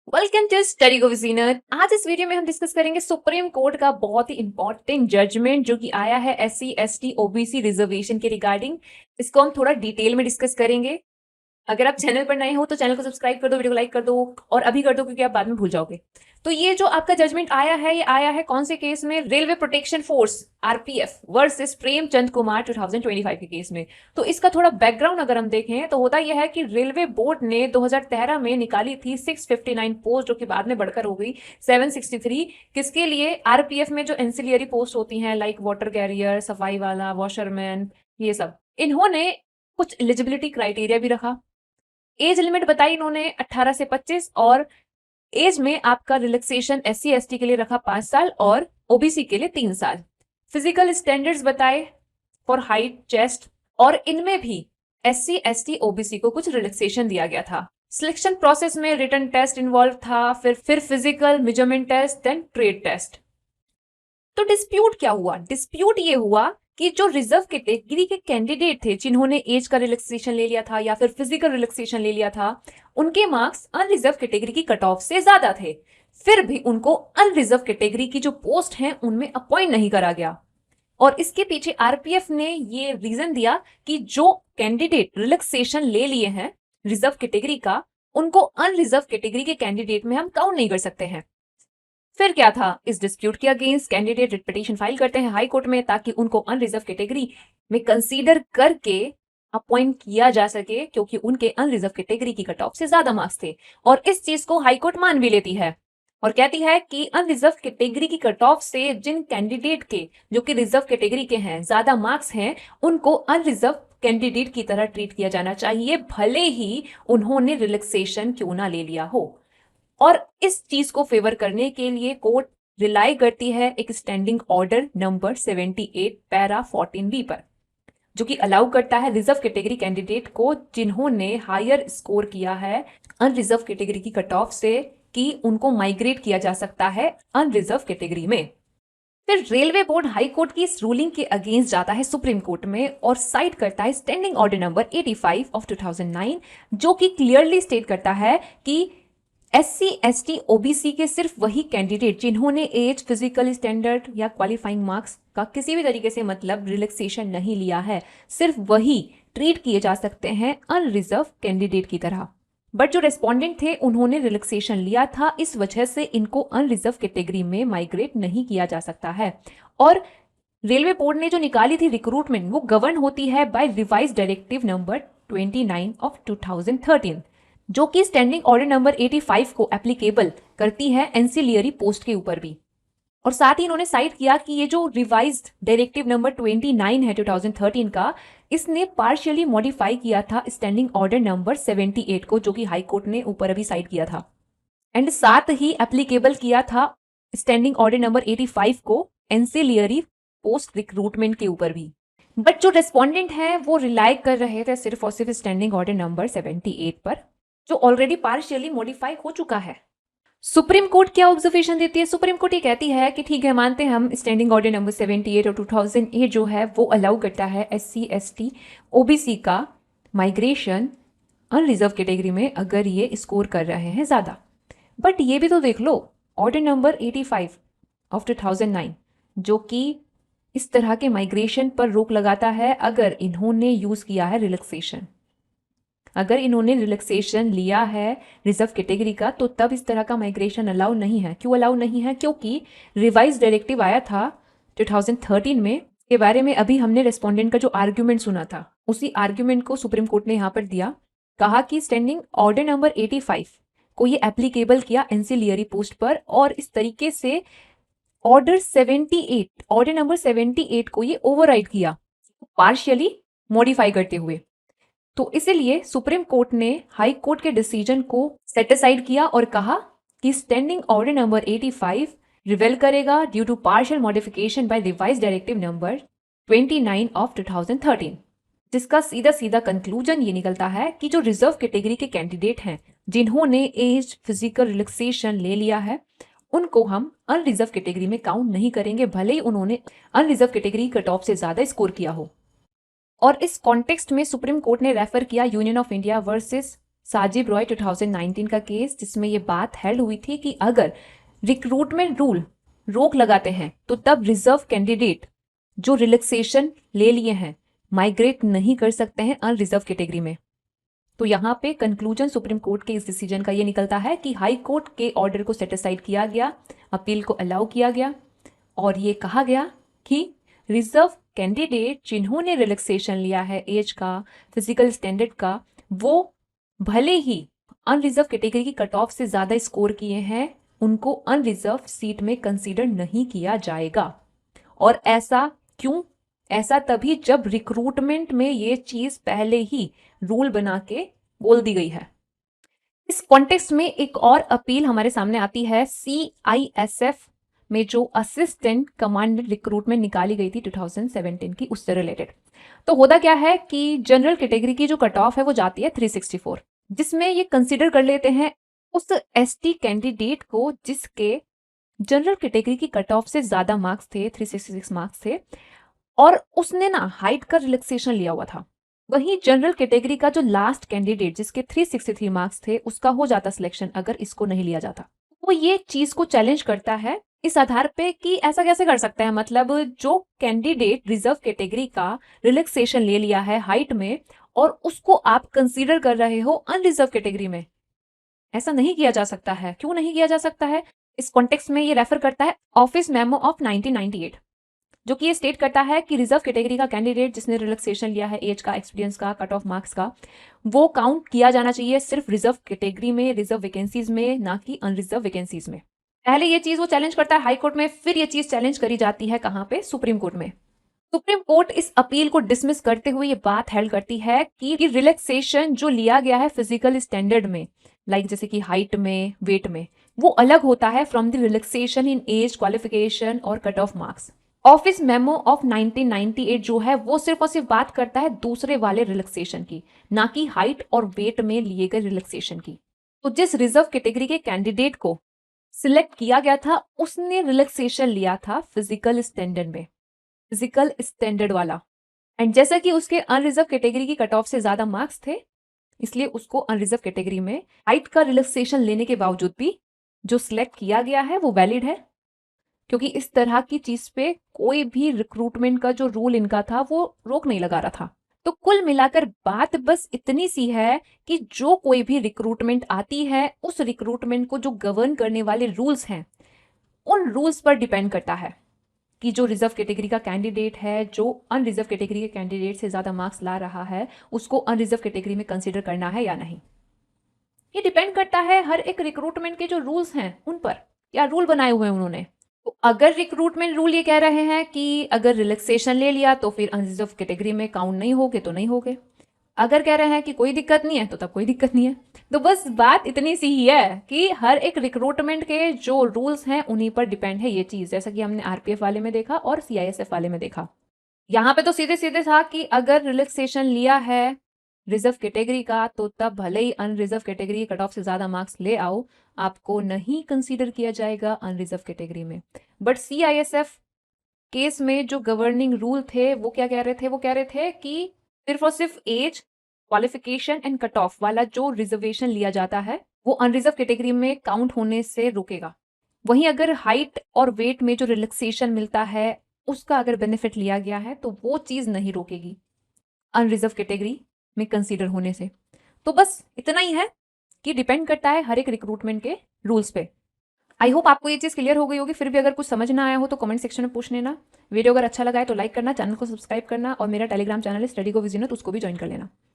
Welcome to study गो विजिनर। आज इस video में हम डिस्कस करेंगे सुप्रीम कोर्ट का बहुत ही इंपॉर्टेंट जजमेंट जो कि आया है एससी एसटी ओबीसी रिजर्वेशन के रिगार्डिंग। इसको हम थोड़ा डिटेल में डिस्कस करेंगे। अगर आप चैनल पर नए हो तो चैनल को सब्सक्राइब कर दो, वीडियो को लाइक कर दो और अभी कर दो क्योंकि आप बाद में भूल जाओगे। तो ये जो आपका जजमेंट आया है ये आया है कौन से केस में? Railway protection force RPF versus Premchand Kumar 2025 के केस में। तो इसका थोड़ा बैकग्राउंड अगर हम देखें तो होता यह है कि रेलवे बोर्ड ने 2013 में निकाली थी 659 पोस्ट जो कि बाद में बढ़कर हो गई 763। किसके लिए? आरपीएफ में जो एंसिलियरी पोस्ट होती हैं लाइक वाटर कैरियर, सफाई वाला, वॉशरमैन, ये सब। इन्होंने कुछ एलिजिबिलिटी क्राइटेरिया भी रखा। एज लिमिट बताई इन्होंने 18 से 25 और एज में आपका रिलैक्सेशन एससी एसटी के लिए रखा 5 साल और ओबीसी के लिए 3 साल। फिजिकल स्टैंडर्ड्स बताए फॉर हाइट, चेस्ट, और इनमें भी एससी एसटी ओबीसी को कुछ रिलैक्सेशन दिया गया था। सिलेक्शन प्रोसेस में रिटन टेस्ट इन्वॉल्व था, फिर physical measurement test, then trade test. तो डिस्प्यूट क्या हुआ? डिस्प्यूट ये हुआ कि जो रिजर्व कैटेगरी के कैंडिडेट थे जिन्होंने एज का रिलैक्सेशन ले लिया था या फिर फिजिकल रिलैक्सेशन ले लिया था, उनके मार्क्स अनरिजर्व कैटेगरी की कट ऑफ से ज्यादा थे। फिर भी उनको अनरिजर्व कैटेगरी की जो पोस्ट है उनमें अपॉइंट नहीं करा गया। और इसके पीछे आरपीएफ ने ये रीजन दिया कि जो कैंडिडेट रिलैक्सेशन ले लिए हैं रिजर्व कैटेगरी का, उनको अनरिजर्व कैटेगरी के कैंडिडेट में हम काउंट नहीं कर सकते हैं। फिर क्या था? इस डिस्प्यूट के against candidate writ petition file करते हैं हाई कोर्ट में ताकि उनको अनरिजर्व कैटेगरी में कंसीडर करके अपॉइंट किया जा सके, क्योंकि उनके अनरिजर्व कैटेगरी की कट ऑफ से ज्यादा मार्क्स थे। और इस चीज को हाई कोर्ट मान भी लेती है और कहती है कि अनरिजर्व कैटेगरी की कट ऑफ से जिन कैंडिडेट के जो कि रिजर्व कैटेगरी के हैं ज्यादा मार्क्स हैं, उनको अनरिजर्व कैंडिडेट की तरह ट्रीट किया जाना चाहिए, भले ही उन्होंने रिलैक्सेशन क्यों ना ले लिया हो। और इस चीज को फेवर करने के लिए कोर्ट रिलाई करती है एक standing order number 78 para 14B पर, जो कि अलाउ करता है रिजर्व कैटेगरी कैंडिडेट को जिन्होंने हायर स्कोर किया है अनरिजर्व कैटेगरी की कट ऑफ से कि उनको माइग्रेट किया जा सकता है अनरिजर्व कैटेगरी में। फिर रेलवे बोर्ड हाई कोर्ट की इस रूलिंग के अगेंस्ट जाता है सुप्रीम कोर्ट में और साइड करता है स्टैंडिंग ऑर्डर नंबर 85 ऑफ 2009, जो कि क्लियरली स्टेट करता है कि एससी एसटी ओबीसी के सिर्फ वही कैंडिडेट जिन्होंने एज, फिजिकल स्टैंडर्ड या क्वालिफाइंग मार्क्स का किसी भी तरीके से मतलब रिलैक्सेशन नहीं लिया है, सिर्फ वही ट्रीट किए जा सकते हैं अनरिजर्व कैंडिडेट की तरह। बट जो रेस्पोंडेंट थे उन्होंने रिलैक्सेशन लिया था, इस वजह से इनको अनरिजर्व कैटेगरी में माइग्रेट नहीं किया जा सकता है। और रेलवे बोर्ड ने जो निकाली थी रिक्रूटमेंट वो गवर्न होती है by revise directive number 29 of 2013, जो कि स्टैंडिंग ऑर्डर नंबर 85 को एप्लीकेबल करती है एंसिलियरी पोस्ट के ऊपर भी। और साथ ही इन्होंने साइट किया कि ये जो रिवाइज्ड डायरेक्टिव नंबर 29 है 2013 का, इसने पार्शियली मॉडिफाई किया था स्टैंडिंग ऑर्डर नंबर 78 को, जो कि हाई कोर्ट ने ऊपर अभी साइट किया था, एंड साथ ही एप्लीकेबल किया था स्टैंडिंग ऑर्डर नंबर 85 को एंसिलियरी पोस्ट रिक्रूटमेंट के ऊपर भी। बट जो रेस्पोंडेंट है वो रिलाई कर रहे थे सिर्फ और सिर्फ स्टैंडिंग ऑर्डर नंबर 78 पर, जो ऑलरेडी पार्शियली मॉडिफाई हो चुका है। सुप्रीम कोर्ट क्या ऑब्जर्वेशन देती है? सुप्रीम कोर्ट ये कहती है कि ठीक है, मानते हैं हम स्टैंडिंग ऑर्डर नंबर 78 और 2008 जो है वो अलाउ करता है एससी एसटी ओबीसी का माइग्रेशन अनरिजर्व कैटेगरी में अगर ये स्कोर कर रहे हैं ज्यादा। बट ये भी तो देख लो, ऑर्डर नंबर 85 ऑफ 2009 जो कि इस तरह के माइग्रेशन पर रोक लगाता है अगर इन्होंने यूज किया है रिलैक्सेशन। अगर इन्होंने रिलैक्सेशन लिया है रिजर्व कैटेगरी का तो तब इस तरह का माइग्रेशन अलाउ नहीं है। क्यों अलाउ नहीं है? क्योंकि रिवाइज डायरेक्टिव आया था 2013 में, के बारे में अभी हमने रेस्पोंडेंट का जो आर्ग्यूमेंट सुना था उसी आर्ग्यूमेंट को सुप्रीम कोर्ट ने यहां पर दिया। कहा कि स्टैंडिंग ऑर्डर नंबर 85 को ये एप्लीकेबल किया एंसिलियरी पोस्ट पर, और इस तरीके से ऑर्डर नंबर 78 को ये ओवरराइड किया पार्शियली मॉडिफाई करते हुए। तो इसीलिए सुप्रीम कोर्ट ने हाई कोर्ट के डिसीजन को सेटिसाइड किया और कहा कि स्टैंडिंग ऑर्डर नंबर 85 रिवेल करेगा due to partial modification by revise directive number 29 of 2013, जिसका सीधा सीधा कंक्लूजन ये निकलता है कि जो रिजर्व कैटेगरी के कैंडिडेट हैं जिन्होंने एज, फिजिकल रिलैक्सेशन ले लिया है, उनको हम अनरिजर्व कैटेगरी में काउंट नहीं करेंगे, भले ही उन्होंने अनरिजर्व कैटेगरी कट ऑफ से ज्यादा स्कोर किया हो। और इस कॉन्टेक्स्ट में सुप्रीम कोर्ट ने रेफर किया union of India versus Sajib Roy 2019 का केस, जिसमें ये बात हेल्ड हुई थी कि अगर रिक्रूटमेंट रूल रोक लगाते हैं तो तब रिजर्व कैंडिडेट जो रिलैक्सेशन ले लिए हैं माइग्रेट नहीं कर सकते हैं अनरिजर्व कैटेगरी में। तो यहाँ पे कंक्लूजन सुप्रीम कोर्ट के इस डिसीजन का ये निकलता है कि हाई कोर्ट के ऑर्डर को सेटिस्फाइड किया गया, अपील को अलाउ किया गया और ये कहा गया कि रिजर्व कैंडिडेट जिन्होंने रिलैक्सेशन लिया है एज का, फिजिकल स्टैंडर्ड का, वो भले ही अनरिजर्व कैटेगरी की कट ऑफ से ज्यादा स्कोर किए हैं, उनको अनरिजर्व सीट में कंसीडर नहीं किया जाएगा। और ऐसा क्यों? ऐसा तभी जब रिक्रूटमेंट में ये चीज पहले ही रूल बना के बोल दी गई है। इस कॉन्टेक्स्ट में एक और अपील हमारे सामने आती है CISF में जो असिस्टेंट कमांडेंट रिक्रूटमेंट निकाली गई थी 2017 की, उससे रिलेटेड। तो होता क्या है कि जनरल कैटेगरी की जो कट ऑफ है वो जाती है 364, जिसमें ये कंसिडर कर लेते हैं उस ST कैंडिडेट को जिसके जनरल कैटेगरी की कट ऑफ से ज्यादा मार्क्स थे, 366 मार्क्स थे, और उसने ना हाइट का रिलैक्सेशन लिया हुआ था। वहीं जनरल कैटेगरी का जो लास्ट कैंडिडेट जिसके 363 मार्क्स थे, उसका हो जाता सिलेक्शन अगर इसको नहीं लिया जाता। वो ये चीज को चैलेंज करता है इस आधार पे कि ऐसा कैसे कर सकते हैं, मतलब जो कैंडिडेट रिजर्व कैटेगरी का रिलैक्सेशन ले लिया है हाइट में और उसको आप कंसीडर कर रहे हो अनरिजर्व कैटेगरी में, ऐसा नहीं किया जा सकता है। क्यों नहीं किया जा सकता है? इस कॉन्टेक्स्ट में ये रेफर करता है ऑफिस मेमो ऑफ 1998, जो कि ये स्टेट करता है कि रिजर्व कैटेगरी का कैंडिडेट जिसने रिलैक्सेशन लिया है एज का, एक्सपीरियंस का, कट ऑफ मार्क्स का, वो काउंट किया जाना चाहिए सिर्फ रिजर्व कैटेगरी में, रिजर्व वैकेंसीज में, ना कि अनरिजर्व वैकेंसीज में। पहले ये चीज वो चैलेंज करता है हाई कोर्ट में, फिर ये चीज चैलेंज करी जाती है कहां पे? सुप्रीम कोर्ट में। सुप्रीम कोर्ट इस अपील को डिसमिस करते हुए ये बात हेल्ड करती है कि रिलैक्सेशन जो लिया गया है फिजिकल स्टैंडर्ड में, लाइक जैसे कि हाइट में, वेट में, वो अलग होता है from the relaxation in age, qualification और cut off marks. Office memo of 1998 जो है वो सिर्फ और सिर्फ बात करता है दूसरे वाले रिलैक्सेशन की, ना कि हाइट और वेट में लिए गए रिलैक्सेशन की। तो जिस रिजर्व कैटेगरी के कैंडिडेट को सिलेक्ट किया गया था उसने रिलैक्सेशन लिया था फिजिकल स्टैंडर्ड में, फिजिकल स्टैंडर्ड वाला, एंड जैसा कि उसके अनरिजर्व कैटेगरी की कट ऑफ से ज्यादा मार्क्स थे, इसलिए उसको अनरिजर्व कैटेगरी में हाइट का रिलैक्सेशन लेने के बावजूद भी जो सिलेक्ट किया गया है वो वैलिड है, क्योंकि इस तरह की चीज पे कोई भी रिक्रूटमेंट का जो रूल इनका था वो रोक नहीं लगा रहा था। तो कुल मिलाकर बात बस इतनी सी है कि जो कोई भी रिक्रूटमेंट आती है उस रिक्रूटमेंट को जो गवर्न करने वाले रूल्स हैं उन रूल्स पर डिपेंड करता है कि जो रिजर्व कैटेगरी का कैंडिडेट है, जो अनरिजर्व कैटेगरी के कैंडिडेट से ज्यादा मार्क्स ला रहा है, उसको अनरिजर्व कैटेगरी में कंसीडर करना है या नहीं। ये डिपेंड करता है हर एक रिक्रूटमेंट के जो रूल्स हैं उन पर, क्या रूल बनाए हुए हैं उन्होंने। तो अगर रिक्रूटमेंट रूल ये कह रहे हैं कि अगर रिलैक्सेशन ले लिया तो फिर अनरिजर्व कैटेगरी में काउंट नहीं होगे तो नहीं होगे, अगर कह रहे हैं कि कोई दिक्कत नहीं है तो तब कोई दिक्कत नहीं है। तो बस बात इतनी सी ही है कि हर एक रिक्रूटमेंट के जो रूल्स हैं उन्हीं पर डिपेंड है ये चीज, जैसा कि हमने RPF वाले में देखा और CISF वाले में देखा। यहाँ पे तो सीधे सीधे था कि अगर रिलैक्सेशन लिया है रिजर्व कैटेगरी का तो तब भले ही अनरिजर्व कैटेगरी कट ऑफ से ज्यादा मार्क्स ले आओ, आपको नहीं कंसीडर किया जाएगा अनरिजर्व कैटेगरी में। बट CISF केस में जो गवर्निंग रूल थे वो क्या कह रहे थे? वो कह रहे थे कि सिर्फ और सिर्फ age, qualification and cut off वाला जो रिजर्वेशन लिया जाता है वो अनरिजर्व कैटेगरी में काउंट होने से रोकेगा। वहीं अगर हाइट और वेट में जो रिलैक्सेशन मिलता है उसका अगर बेनिफिट लिया गया है तो वो चीज नहीं रोकेगी अनरिजर्व कैटेगरी में कंसीडर होने से। तो बस इतना ही है कि डिपेंड करता है हर एक रिक्रूटमेंट के रूल्स पे। आई होप आपको ये चीज क्लियर हो गई होगी। फिर भी अगर कुछ समझ ना आया हो तो कमेंट सेक्शन में पूछ लेना। वीडियो अगर अच्छा लगा है तो लाइक करना, चैनल को सब्सक्राइब करना और मेरा टेलीग्राम चैनल है स्टडी गो विद जीनत, उसको भी ज्वाइन कर लेना।